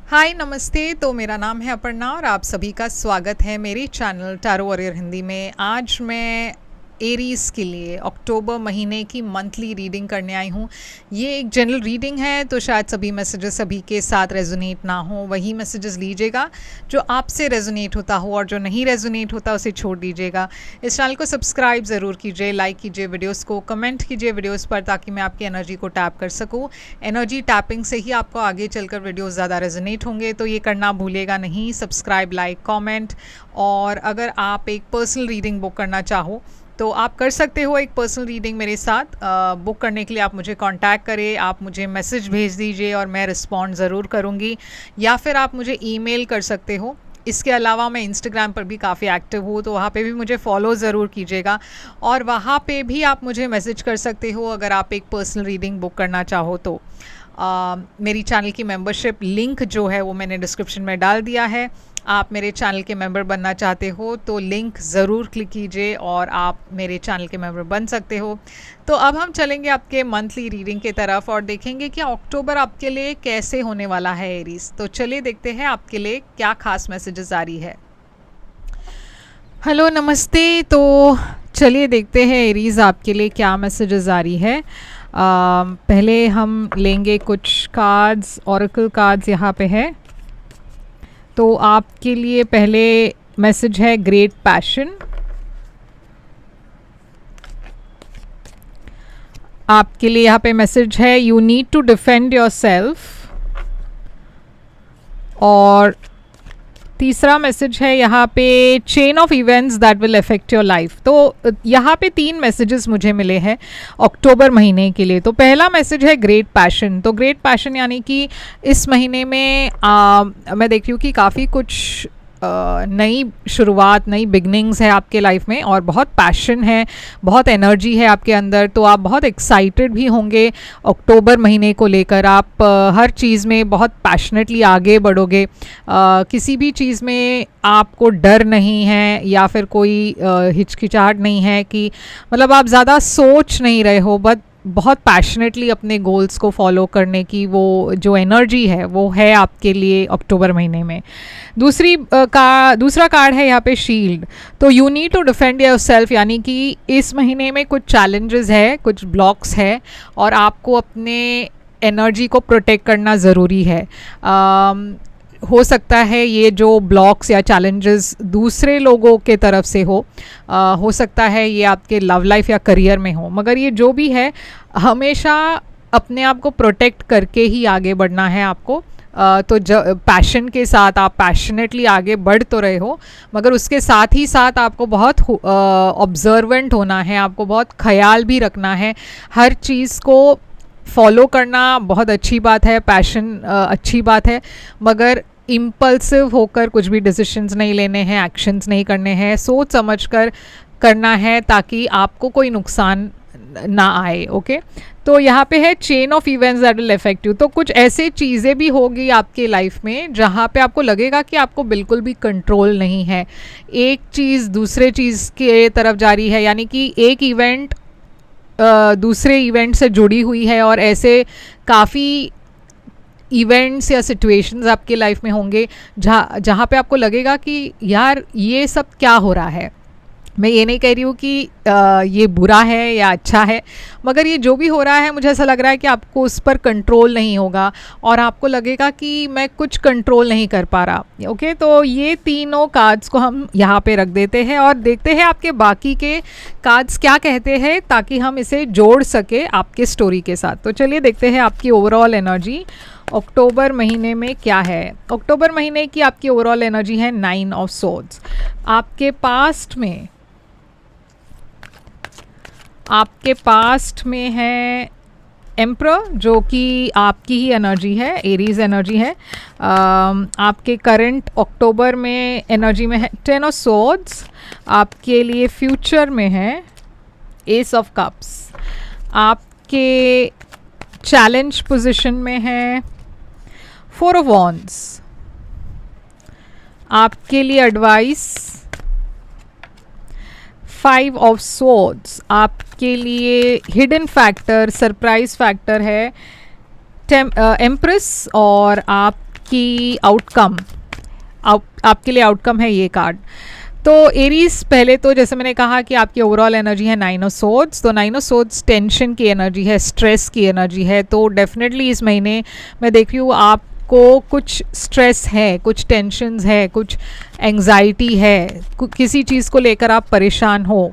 हाय नमस्ते। तो मेरा नाम है अपर्णा और आप सभी का स्वागत है मेरे चैनल टैरो वॉरियर हिंदी में। आज मैं एरीज़ के लिए अक्टूबर महीने की मंथली रीडिंग करने आई हूँ। ये एक जनरल रीडिंग है, तो शायद सभी मैसेजेस सभी के साथ रेजोनेट ना हो, वही मैसेजेस लीजिएगा जो आपसे रेजोनेट होता हो, और जो नहीं रेजोनेट होता उसे छोड़ दीजिएगा। इस चैनल को सब्सक्राइब ज़रूर कीजिए, लाइक कीजिए वीडियोस को, कमेंट कीजिए वीडियोस पर, ताकि मैं आपकी एनर्जी को टैप कर सकूँ। एनर्जी टैपिंग से ही आपको आगे चलकर वीडियोस ज़्यादा रेजोनेट होंगे, तो ये करना भूलिएगा नहीं। Subscribe, like, comment. और अगर आप एक पर्सनल रीडिंग बुक करना चाहो तो आप कर सकते हो एक पर्सनल रीडिंग मेरे साथ। बुक करने के लिए आप मुझे कांटेक्ट करें, आप मुझे मैसेज भेज दीजिए और मैं रिस्पॉन्ड ज़रूर करूँगी, या फिर आप मुझे ईमेल कर सकते हो। इसके अलावा मैं इंस्टाग्राम पर भी काफ़ी एक्टिव हूँ, तो वहाँ पे भी मुझे फॉलो ज़रूर कीजिएगा, और वहाँ पे भी आप मुझे मैसेज कर सकते हो अगर आप एक पर्सनल रीडिंग बुक करना चाहो तो। मेरी चैनल की मेंबरशिप लिंक जो है वो मैंने डिस्क्रिप्शन में डाल दिया है। आप मेरे चैनल के मेंबर बनना चाहते हो तो लिंक ज़रूर क्लिक कीजिए और आप मेरे चैनल के मेंबर बन सकते हो। तो अब हम चलेंगे आपके मंथली रीडिंग की तरफ और देखेंगे कि अक्टूबर आपके लिए कैसे होने वाला है एरीज। तो चलिए देखते हैं आपके लिए क्या खास मैसेजेस आ रही है। हेलो नमस्ते। तो चलिए देखते हैं एरीज आपके लिए क्या मैसेजेस आ रही है। पहले हम लेंगे कुछ कार्ड्स, ऑरेकल कार्ड्स यहाँ पे है। तो आपके लिए पहले मैसेज है ग्रेट पैशन। आपके लिए यहाँ पे मैसेज है you need to defend yourself. और तीसरा मैसेज है यहाँ पे chain of events that will affect your life. तो यहाँ पे 3 मैसेजेस मुझे मिले हैं अक्टूबर महीने के लिए। तो पहला मैसेज है ग्रेट पैशन। तो ग्रेट पैशन यानी कि इस महीने में मैं देख रही हूँ कि काफ़ी कुछ नई शुरुआत, नई बिगनिंग्स है आपके लाइफ में, और बहुत पैशन है, बहुत एनर्जी है आपके अंदर। तो आप बहुत एक्साइटेड भी होंगे अक्टूबर महीने को लेकर। आप हर चीज़ में बहुत पैशनेटली आगे बढ़ोगे। किसी भी चीज़ में आपको डर नहीं है या फिर कोई हिचकिचाहट नहीं है, कि मतलब आप ज़्यादा सोच नहीं रहे हो, बट बहुत पैशनेटली अपने गोल्स को फॉलो करने की वो जो एनर्जी है वो है आपके लिए अक्टूबर महीने में। दूसरा कार्ड है यहाँ पे शील्ड। तो you need to defend yourself, यानी कि इस महीने में कुछ चैलेंजेस है, कुछ ब्लॉक्स है, और आपको अपने एनर्जी को प्रोटेक्ट करना ज़रूरी है। हो सकता है ये जो ब्लॉक्स या चैलेंजेस दूसरे लोगों के तरफ से हो सकता है ये आपके लव लाइफ या करियर में हो, मगर ये जो भी है हमेशा अपने आप को प्रोटेक्ट करके ही आगे बढ़ना है आपको। तो पैशन के साथ आप पैशनेटली आगे बढ़ तो रहे हो, मगर उसके साथ ही साथ आपको बहुत ऑब्जर्वेंट होना है, आपको बहुत ख्याल भी रखना है। हर चीज़ को फॉलो करना बहुत अच्छी बात है, पैशन अच्छी बात है, मगर इम्पल्सिव होकर कुछ भी डिसीजंस नहीं लेने हैं, एक्शंस नहीं करने हैं, सोच समझकर करना है ताकि आपको कोई नुकसान ना आए। ओके, तो यहाँ पे है chain of events that will affect you. तो कुछ ऐसे चीज़ें भी होगी आपके लाइफ में जहाँ पे आपको लगेगा कि आपको बिल्कुल भी कंट्रोल नहीं है, एक चीज़ दूसरे चीज़ के तरफ जा रही है, यानी कि एक इवेंट दूसरे इवेंट से जुड़ी हुई है, और ऐसे काफ़ी इवेंट्स या सिचुएशंस आपके लाइफ में होंगे जहाँ पे आपको लगेगा कि यार ये सब क्या हो रहा है। मैं ये नहीं कह रही हूँ कि ये बुरा है या अच्छा है, मगर ये जो भी हो रहा है मुझे ऐसा लग रहा है कि आपको उस पर कंट्रोल नहीं होगा, और आपको लगेगा कि मैं कुछ कंट्रोल नहीं कर पा रहा। ओके, तो ये तीनों कार्ड्स को हम यहाँ पे रख देते हैं और देखते हैं आपके बाकी के कार्ड्स क्या कहते हैं, ताकि हम इसे जोड़ सके आपके स्टोरी के साथ। तो चलिए देखते हैं आपकी ओवरऑल एनर्जी अक्टूबर महीने में क्या है। अक्टूबर महीने की आपकी ओवरऑल एनर्जी है 9 ऑफ सोर्ड्स। आपके पास्ट में है एम्परर, जो कि आपकी ही एनर्जी है, एरीज एनर्जी है। आपके करंट अक्टूबर में एनर्जी में है 10 ऑफ सोर्ड्स। आपके लिए फ्यूचर में है एस ऑफ कप्स। आपके चैलेंज पोजीशन में है 4 ऑफ वॉन्ड्स। आपके लिए एडवाइस 5 ऑफ स्वॉर्ड्स। आपके लिए हिडन फैक्टर, सरप्राइज फैक्टर है एम्प्रेस, और आप आपकी आउटकम, आपके लिए आउटकम है ये कार्ड। तो एरीज, पहले तो जैसे मैंने कहा कि आपकी ओवरऑल एनर्जी है 9 ऑफ सोर्ड्स। तो 9 ऑफ सोर्ड्स टेंशन की एनर्जी है, स्ट्रेस की एनर्जी है। तो डेफिनेटली इस महीने मैं देख रही हूँ आपको कुछ स्ट्रेस है, कुछ टेंशन्स है, कुछ एंग्जाइटी है, किसी चीज़ को लेकर आप परेशान हो।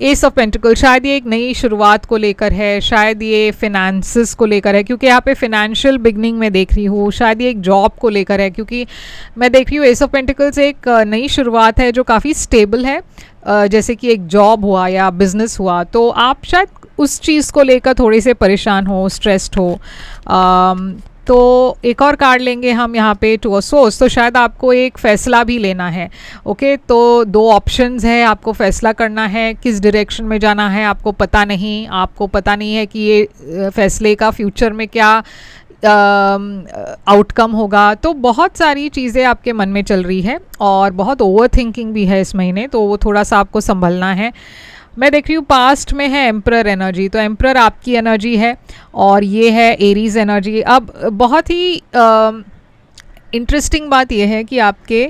एस ऑफ पेंटिकल, शायद ये एक नई शुरुआत को लेकर है, शायद ये फिनेंसेस को लेकर है, क्योंकि यहाँ पे फिनेंशियल बिगनिंग में देख रही हूँ। शायद ये एक जॉब को लेकर है, क्योंकि मैं देख रही हूँ एस ऑफ पेंटिकल्स एक नई शुरुआत है जो काफ़ी स्टेबल है, जैसे कि एक जॉब हुआ या बिजनेस हुआ। तो आप शायद उस चीज़ को लेकर थोड़े से परेशान हो, स्ट्रेस्ड हो। तो एक और कार्ड लेंगे हम यहाँ पे, टू ऑफ सोर्ड्स। तो शायद आपको एक फ़ैसला भी लेना है। ओके, तो दो ऑप्शंस है, आपको फ़ैसला करना है किस डायरेक्शन में जाना है। आपको पता नहीं है कि ये फ़ैसले का फ्यूचर में क्या आउटकम होगा। तो बहुत सारी चीज़ें आपके मन में चल रही है और बहुत ओवर थिंकिंग भी है इस महीने, तो वो थोड़ा सा आपको संभलना है। मैं देख रही हूँ पास्ट में है एम्परर एनर्जी, तो एम्परर आपकी एनर्जी है और ये है एरीज एनर्जी। अब बहुत ही इंटरेस्टिंग बात यह है कि आपके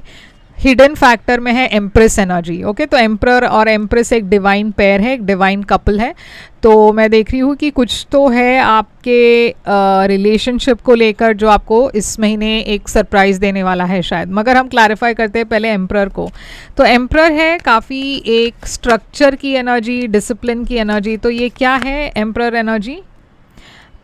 हिडन फैक्टर में है एम्प्रेस एनर्जी। ओके, तो एम्परर और एम्प्रेस एक डिवाइन पेयर है, एक डिवाइन कपल है। तो मैं देख रही हूँ कि कुछ तो है आपके रिलेशनशिप को लेकर जो आपको इस महीने एक सरप्राइज़ देने वाला है शायद, मगर हम क्लैरिफाई करते हैं पहले एम्परर को। तो एम्परर है काफ़ी एक स्ट्रक्चर की एनर्जी, डिसिप्लिन की एनर्जी। तो ये क्या है emperor energy?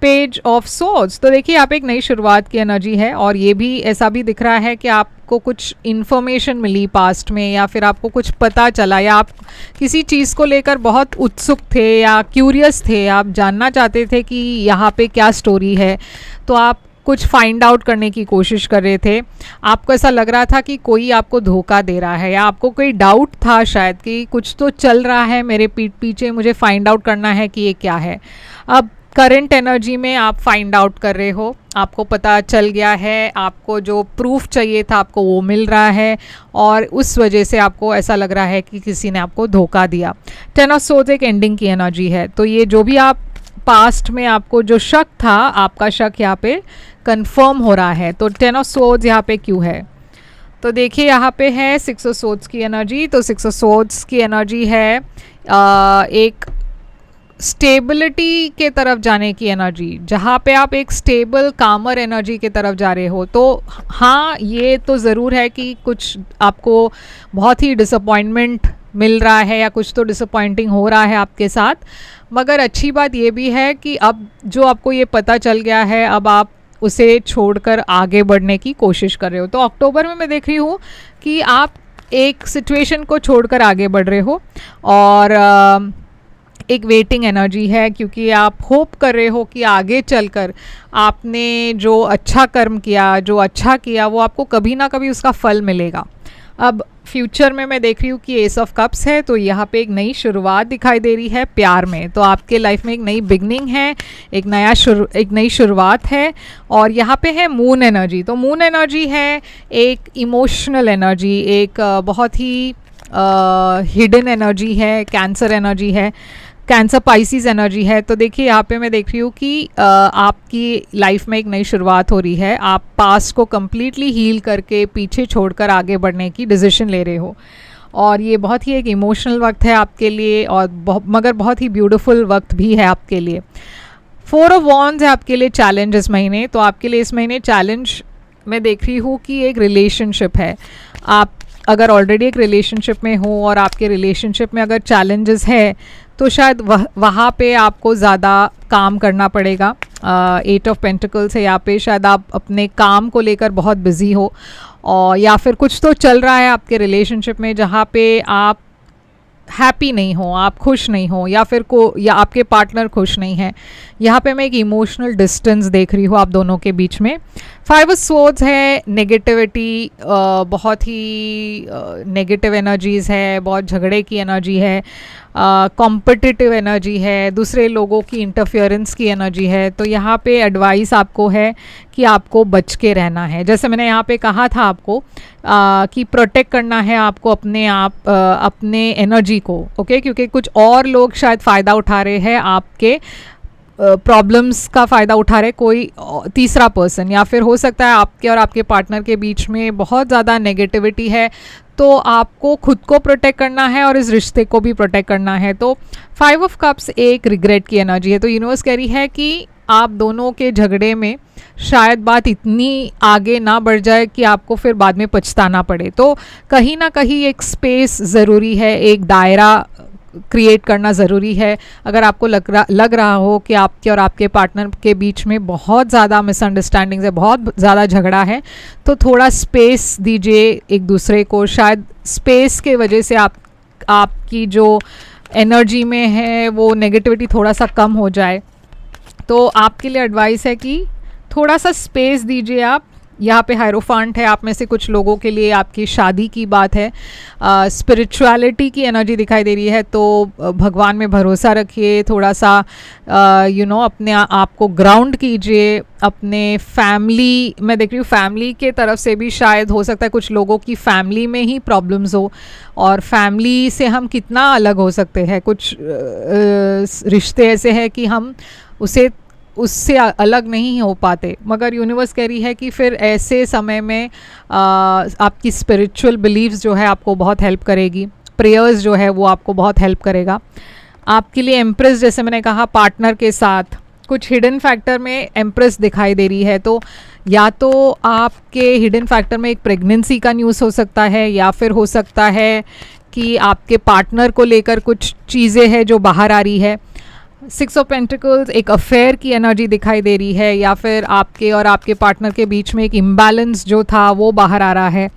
Page of swords. तो देखिए आप एक नई शुरुआत की एनर्जी है और ये भी ऐसा भी दिख रहा है कि आपको कुछ इन्फॉर्मेशन मिली पास्ट में, या फिर आपको कुछ पता चला, या आप किसी चीज़ को लेकर बहुत उत्सुक थे या क्यूरियस थे, आप जानना चाहते थे कि यहाँ पे क्या स्टोरी है। तो आप कुछ फाइंड आउट करने की कोशिश कर रहे थे। आपको ऐसा लग रहा था कि कोई आपको धोखा दे रहा है, या आपको कोई डाउट था शायद कि कुछ तो चल रहा है मेरे पीठ पीछे, मुझे फाइंड आउट करना है कि ये क्या है। अब करंट एनर्जी में आप फाइंड आउट कर रहे हो, आपको पता चल गया है, आपको जो प्रूफ चाहिए था आपको वो मिल रहा है, और उस वजह से आपको ऐसा लग रहा है कि किसी ने आपको धोखा दिया। 10 ऑफ सोर्ड्स एक एंडिंग की एनर्जी है। तो ये जो भी आप पास्ट में आपको जो शक था, आपका शक यहाँ पे कंफर्म हो रहा है। तो 10 ऑफ सोर्ड्स यहाँ पे क्यों है? तो देखिए यहाँ पे है 6 ऑफ सोर्ड्स की एनर्जी। तो 6 ऑफ सोर्ड्स की एनर्जी है एक स्टेबिलिटी के तरफ जाने की एनर्जी, जहाँ पे आप एक स्टेबल कामर एनर्जी के तरफ जा रहे हो। तो हाँ, ये तो ज़रूर है कि कुछ आपको बहुत ही डिसअपॉइंटमेंट मिल रहा है या कुछ तो डिसअपॉइंटिंग हो रहा है आपके साथ, मगर अच्छी बात ये भी है कि अब जो आपको ये पता चल गया है, अब आप उसे छोड़कर आगे बढ़ने की कोशिश कर रहे हो। तो अक्टूबर में मैं देख रही हूँ कि आप एक सिचुएशन को छोड़कर आगे बढ़ रहे हो, और एक वेटिंग एनर्जी है, क्योंकि आप होप कर रहे हो कि आगे चलकर आपने जो अच्छा कर्म किया, जो अच्छा किया, वो आपको कभी ना कभी उसका फल मिलेगा। अब फ्यूचर में मैं देख रही हूँ कि एस ऑफ कप्स है, तो यहाँ पे एक नई शुरुआत दिखाई दे रही है प्यार में। तो आपके लाइफ में एक नई बिगनिंग है, एक नई शुरुआत है। और यहाँ पे है मून एनर्जी। तो मून एनर्जी है एक इमोशनल एनर्जी, एक बहुत ही हिडन एनर्जी है, कैंसर एनर्जी है, कैंसर पाइसिस एनर्जी है। तो देखिए यहाँ पे मैं देख रही हूँ कि आपकी लाइफ में एक नई शुरुआत हो रही है। आप पास्ट को कम्प्लीटली हील करके पीछे छोड़कर आगे बढ़ने की डिसीजन ले रहे हो, और ये बहुत ही एक इमोशनल वक्त है आपके लिए, और मगर बहुत ही ब्यूटीफुल वक्त भी है आपके लिए। 4 ऑफ वॉन्ड्स है आपके लिए चैलेंज इस महीने। तो आपके लिए इस महीने चैलेंज मैं देख रही हूँ कि एक रिलेशनशिप है। आप अगर ऑलरेडी एक रिलेशनशिप में हो और आपके रिलेशनशिप में अगर चैलेंजेस है, तो शायद वहाँ पे आपको ज़्यादा काम करना पड़ेगा। 8 ऑफ पेंटिकल्स है यहाँ पे, शायद आप अपने काम को लेकर बहुत बिजी हो, और या फिर कुछ तो चल रहा है आपके रिलेशनशिप में जहाँ पे आप हैप्पी नहीं हो, आप खुश नहीं हो, या आपके पार्टनर खुश नहीं है। यहाँ पे मैं एक इमोशनल डिस्टेंस देख रही हूँ आप दोनों के बीच में। 5 ऑफ सोर्ड्स है नेगेटिविटी, बहुत ही नेगेटिव एनर्जीज़ है, बहुत झगड़े की एनर्जी है, कॉम्पिटिटिव एनर्जी है, दूसरे लोगों की इंटरफेरेंस की एनर्जी है। तो यहाँ पे एडवाइस आपको है कि आपको बच के रहना है। जैसे मैंने यहाँ पे कहा था आपको कि प्रोटेक्ट करना है आपको अपने एनर्जी को, ओके, क्योंकि कुछ और लोग शायद फ़ायदा उठा रहे हैं आपके प्रॉब्लम्स का फ़ायदा उठा रहे कोई तीसरा पर्सन, या फिर हो सकता है आपके और आपके पार्टनर के बीच में बहुत ज़्यादा नेगेटिविटी है, तो आपको खुद को प्रोटेक्ट करना है और इस रिश्ते को भी प्रोटेक्ट करना है। तो 5 ऑफ कप्स एक रिग्रेट की एनर्जी है। तो यूनिवर्स कह रही है कि आप दोनों के झगड़े में शायद बात इतनी आगे ना बढ़ जाए कि आपको फिर बाद में पछताना पड़े। तो कहीं ना कहीं एक स्पेस ज़रूरी है, एक दायरा क्रिएट करना ज़रूरी है। अगर आपको लग रहा हो कि आपके और आपके पार्टनर के बीच में बहुत ज़्यादा मिसअंडरस्टैंडिंग्स है, बहुत ज़्यादा झगड़ा है, तो थोड़ा स्पेस दीजिए एक दूसरे को। शायद स्पेस के वजह से आपकी जो एनर्जी में है वो नेगेटिविटी थोड़ा सा कम हो जाए। तो आपके लिए एडवाइस है कि थोड़ा सा स्पेस दीजिए आप। यहाँ पे हायरोफांट है, आप में से कुछ लोगों के लिए आपकी शादी की बात है। स्पिरिचुअलिटी की एनर्जी दिखाई दे रही है, तो भगवान में भरोसा रखिए, थोड़ा सा अपने आप को ग्राउंड कीजिए। अपने फैमिली, मैं देख रही हूँ फैमिली के तरफ से भी शायद हो सकता है कुछ लोगों की फैमिली में ही प्रॉब्लम्स हो, और फैमिली से हम कितना अलग हो सकते हैं। कुछ रिश्ते ऐसे हैं कि हम उससे अलग नहीं हो पाते, मगर यूनिवर्स कह रही है कि फिर ऐसे समय में आपकी स्पिरिचुअल बिलीव्स जो है आपको बहुत हेल्प करेगी, प्रेयर्स जो है वो आपको बहुत हेल्प करेगा। आपके लिए एम्प्रेस, जैसे मैंने कहा, पार्टनर के साथ कुछ हिडन फैक्टर में एम्प्रेस दिखाई दे रही है। तो या तो आपके हिडन फैक्टर में एक प्रेगनेंसी का न्यूज़ हो सकता है, या फिर हो सकता है कि आपके पार्टनर को लेकर कुछ चीज़ें हैं जो बाहर आ रही है। 6 ऑफ पेंटिकल्स एक अफेयर की एनर्जी दिखाई दे रही है, या फिर आपके और आपके पार्टनर के बीच में एक इम्बैलेंस जो था वो बाहर आ रहा है।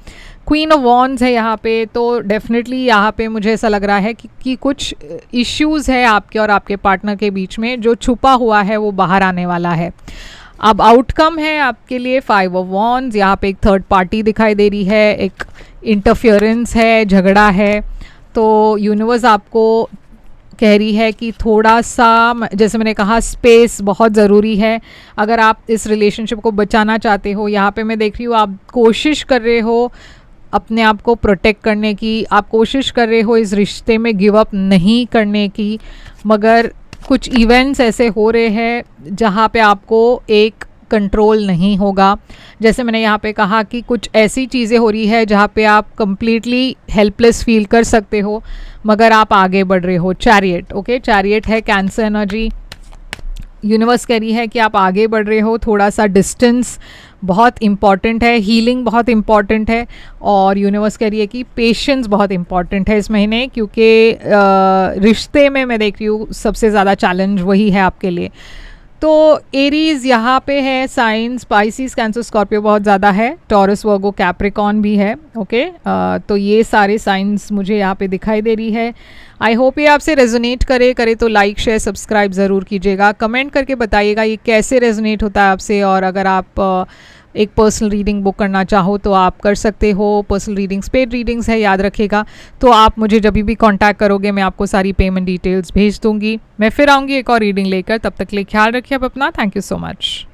क्वीन ऑफ वॉन्ड्स है यहाँ पे, तो डेफिनेटली यहाँ पे मुझे ऐसा लग रहा है कि कुछ इश्यूज़ है आपके और आपके पार्टनर के बीच में, जो छुपा हुआ है वो बाहर आने वाला है। अब आउटकम है आपके लिए 5 ऑफ वॉन्ड्स। यहाँ पे एक थर्ड पार्टी दिखाई दे रही है, एक इंटरफियरेंस है, झगड़ा है। तो यूनिवर्स आपको कह रही है कि थोड़ा सा, जैसे मैंने कहा, स्पेस बहुत ज़रूरी है अगर आप इस रिलेशनशिप को बचाना चाहते हो। यहाँ पे मैं देख रही हूँ आप कोशिश कर रहे हो अपने आप को प्रोटेक्ट करने की, आप कोशिश कर रहे हो इस रिश्ते में गिव अप नहीं करने की, मगर कुछ इवेंट्स ऐसे हो रहे हैं जहाँ पे आपको एक कंट्रोल नहीं होगा। जैसे मैंने यहाँ पे कहा कि कुछ ऐसी चीज़ें हो रही है जहाँ पे आप कंप्लीटली हेल्पलेस फील कर सकते हो, मगर आप आगे बढ़ रहे हो। चैरियट, ओके, चैरियट है कैंसर एनर्जी। यूनिवर्स कह रही है कि आप आगे बढ़ रहे हो, थोड़ा सा डिस्टेंस बहुत इम्पॉर्टेंट है, हीलिंग बहुत इम्पॉर्टेंट है, और यूनिवर्स कह रही है कि पेशेंस बहुत इम्पॉर्टेंट है इस महीने, क्योंकि रिश्ते में मैं देख रही हूँ सबसे ज़्यादा चैलेंज वही है आपके लिए। तो एरीज यहाँ पे है, साइन स्पाइसिस, कैंसर, स्कॉर्पियो बहुत ज़्यादा है, टॉरस, वर्गो, कैप्रिकॉन भी है। ओके, तो ये सारे साइंस मुझे यहाँ पे दिखाई दे रही है। आई होप ये आपसे रेजोनेट करे तो लाइक शेयर सब्सक्राइब ज़रूर कीजिएगा, कमेंट करके बताइएगा ये कैसे रेजोनेट होता है आपसे। और अगर आप एक पर्सनल रीडिंग बुक करना चाहो तो आप कर सकते हो। पर्सनल रीडिंग्स पेड रीडिंग्स है, याद रखिएगा। तो आप मुझे जब भी कांटेक्ट करोगे मैं आपको सारी पेमेंट डिटेल्स भेज दूंगी। मैं फिर आऊँगी एक और रीडिंग लेकर, तब तक के लिए ख्याल रखिए आप अपना। Thank you so much.